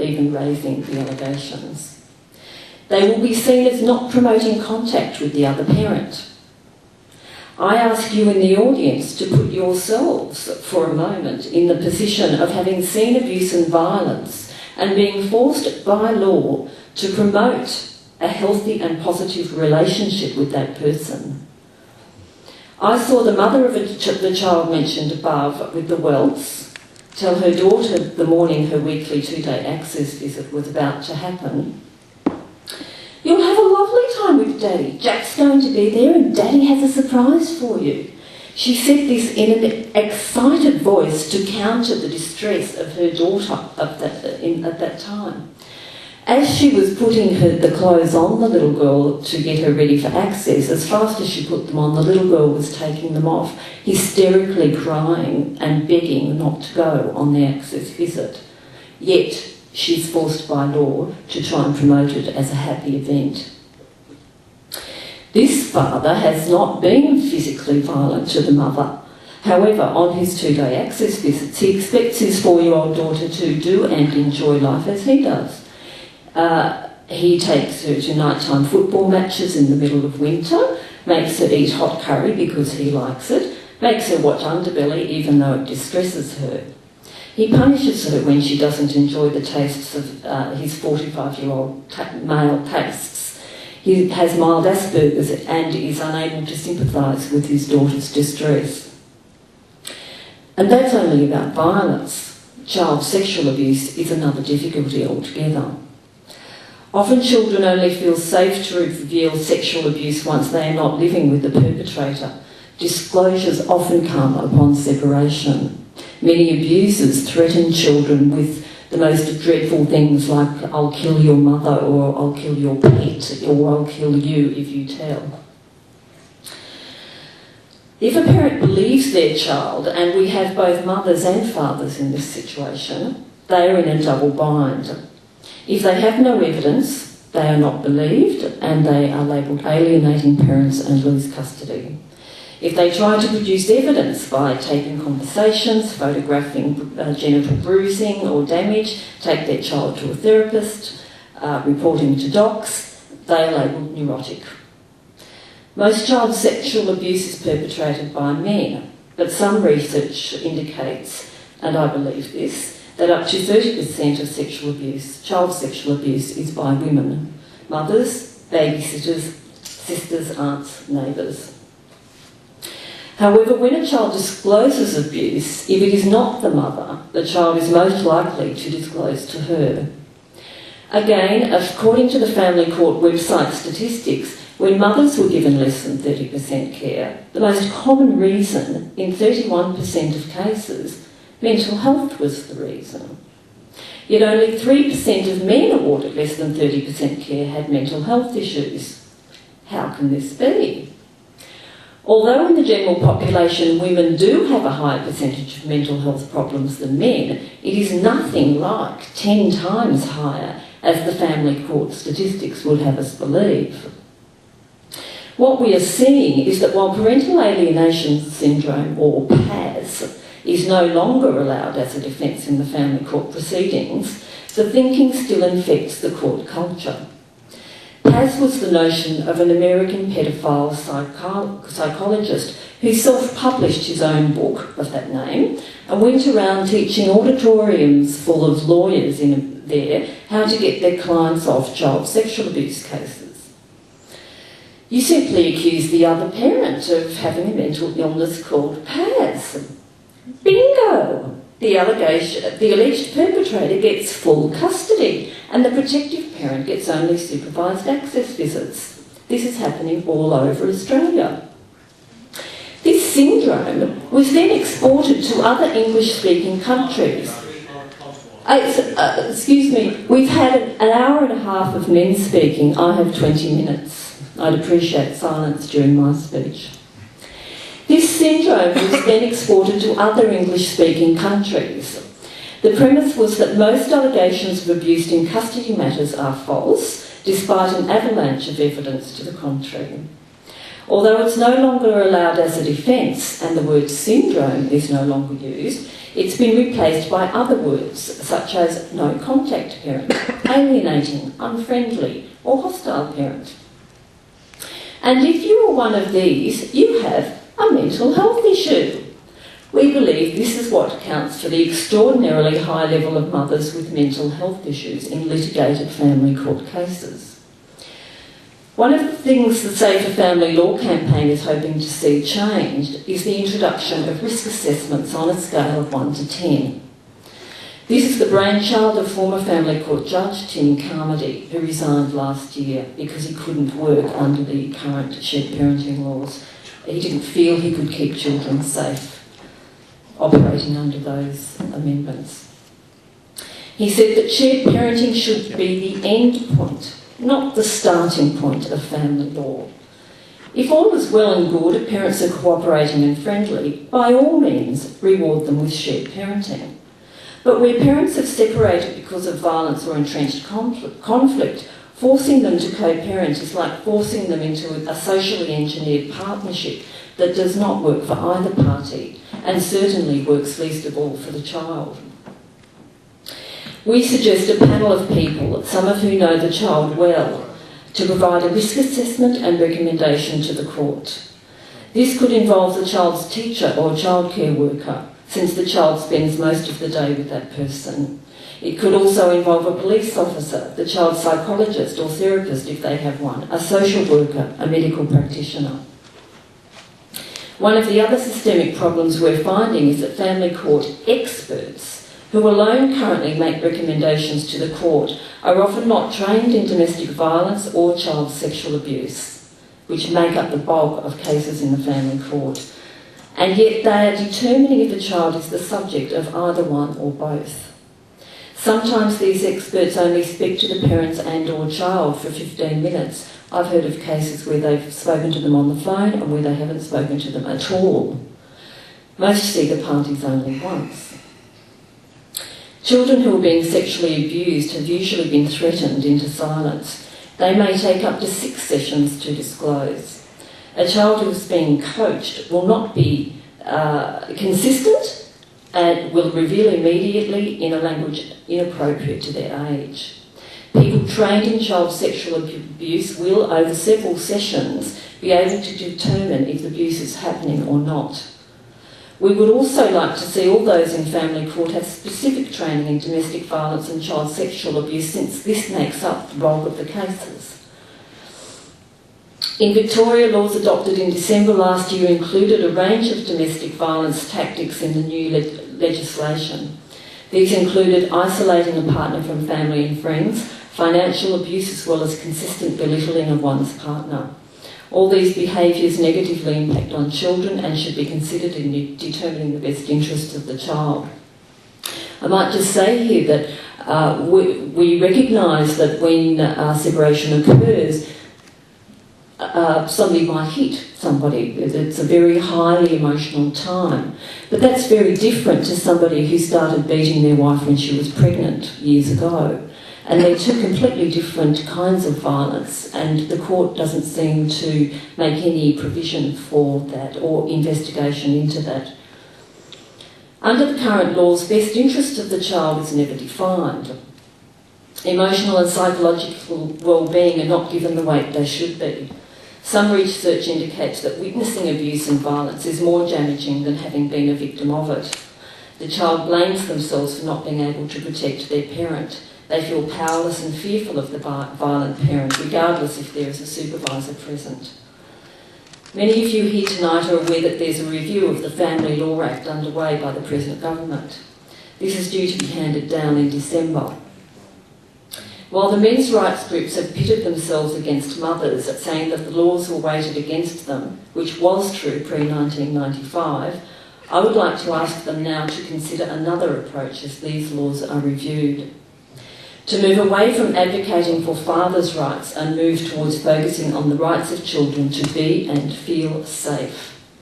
even raising the allegations. They will be seen as not promoting contact with the other parent. I ask you in the audience to put yourselves for a moment in the position of having seen abuse and violence and being forced by law to promote a healthy and positive relationship with that person. I saw the mother of the child mentioned above with the welts tell her daughter the morning her weekly 2-day access visit was about to happen, "You'll have a lovely time with Daddy. Jack's going to be there and Daddy has a surprise for you." She said this in an excited voice to counter the distress of her daughter at that time. As she was putting the clothes on the little girl to get her ready for access, as fast as she put them on, the little girl was taking them off, hysterically crying and begging not to go on the access visit. Yet she's forced by law to try and promote it as a happy event. This father has not been physically violent to the mother. However, on his 2-day access visits, he expects his 4-year-old daughter to do and enjoy life as he does. He takes her to nighttime football matches in the middle of winter, makes her eat hot curry because he likes it, makes her watch Underbelly even though it distresses her. He punishes her when she doesn't enjoy the tastes of his 45-year-old male tastes. He has mild Asperger's and is unable to sympathise with his daughter's distress. And that's only about violence. Child sexual abuse is another difficulty altogether. Often children only feel safe to reveal sexual abuse once they are not living with the perpetrator. Disclosures often come upon separation. Many abusers threaten children with the most dreadful things like, "I'll kill your mother," or "I'll kill your pet," or "I'll kill you if you tell." If a parent believes their child, and we have both mothers and fathers in this situation, they are in a double bind. If they have no evidence, they are not believed and they are labelled alienating parents and lose custody. If they try to produce evidence by taping conversations, photographing genital bruising or damage, take their child to a therapist, reporting to docs, they are labelled neurotic. Most child sexual abuse is perpetrated by men, but some research indicates, and I believe this, that up to 30% of child sexual abuse is by women. Mothers, babysitters, sisters, aunts, neighbours. However, when a child discloses abuse, if it is not the mother, the child is most likely to disclose to her. Again, according to the Family Court website statistics, when mothers were given less than 30% care, the most common reason in 31% of cases, mental health was the reason. Yet only 3% of men awarded less than 30% care had mental health issues. How can this be? Although in the general population women do have a higher percentage of mental health problems than men, it is nothing like 10 times higher as the Family Court statistics would have us believe. What we are seeing is that while parental alienation syndrome, or PAS, is no longer allowed as a defence in the family court proceedings, the thinking still infects the court culture. PAS was the notion of an American paedophile psychologist who self-published his own book of that name and went around teaching auditoriums full of lawyers in there how to get their clients off child sexual abuse cases. You simply accuse the other parent of having a mental illness called PAS. Bingo! The alleged perpetrator gets full custody and the protective parent gets only supervised access visits. This is happening all over Australia. This syndrome was then exported to other English-speaking countries. Excuse me, we've had an hour and a half of men speaking. I have 20 minutes. I'd appreciate silence during my speech. This syndrome was then exported to other English-speaking countries. The premise was that most allegations of abuse in custody matters are false, despite an avalanche of evidence to the contrary. Although it's no longer allowed as a defence and the word syndrome is no longer used, It's been replaced by other words such as no contact parent, alienating, unfriendly or hostile parent. And if you are one of these, you have a mental health issue. We believe this is what accounts for the extraordinarily high level of mothers with mental health issues in litigated family court cases. One of the things the Safer Family Law campaign is hoping to see changed is the introduction of risk assessments on a scale of 1 to 10. This is the brainchild of former family court judge Tim Carmody, who resigned last year because he couldn't work under the current shared parenting laws. He didn't feel he could keep children safe operating under those amendments. He said that shared parenting should be the end point, not the starting point of family law. If all is well and good, parents are cooperating and friendly, by all means reward them with shared parenting. But where parents have separated because of violence or entrenched conflict, forcing them to co-parent is like forcing them into a socially engineered partnership that does not work for either party and certainly works least of all for the child. We suggest a panel of people, some of who know the child well, to provide a risk assessment and recommendation to the court. This could involve the child's teacher or childcare worker, since the child spends most of the day with that person. It could also involve a police officer, the child's psychologist or therapist if they have one, a social worker, a medical practitioner. One of the other systemic problems we're finding is that family court experts, who alone currently make recommendations to the court, are often not trained in domestic violence or child sexual abuse, which make up the bulk of cases in the family court. And yet they are determining if a child is the subject of either one or both. Sometimes these experts only speak to the parents and or child for 15 minutes. I've heard of cases where they've spoken to them on the phone and where they haven't spoken to them at all. Most see the parties only once. Children who are being sexually abused have usually been threatened into silence. They may take up to 6 sessions to disclose. A child who is being coached will not be consistent and will reveal immediately in a language inappropriate to their age. People trained in child sexual abuse will, over several sessions, be able to determine if abuse is happening or not. We would also like to see all those in family court have specific training in domestic violence and child sexual abuse, since this makes up the bulk of the cases. In Victoria, laws adopted in December last year included a range of domestic violence tactics in the new legislation. These included isolating a partner from family and friends, financial abuse as well as consistent belittling of one's partner. All these behaviours negatively impact on children and should be considered in determining the best interests of the child. I might just say here that we recognise that when separation occurs, somebody might hit somebody. It's a very highly emotional time. But that's very different to somebody who started beating their wife when she was pregnant years ago. And they're two completely different kinds of violence, and the court doesn't seem to make any provision for that or investigation into that. Under the current laws, best interest of the child is never defined. Emotional and psychological well-being are not given the weight they should be. Some research indicates that witnessing abuse and violence is more damaging than having been a victim of it. The child blames themselves for not being able to protect their parent. They feel powerless and fearful of the violent parent, regardless if there is a supervisor present. Many of you here tonight are aware that there's a review of the Family Law Act underway by the present government. This is due to be handed down in December. While the men's rights groups have pitted themselves against mothers, saying that the laws were weighted against them, which was true pre-1995, I would like to ask them now to consider another approach as these laws are reviewed. To move away from advocating for fathers' rights and move towards focusing on the rights of children to be and feel safe.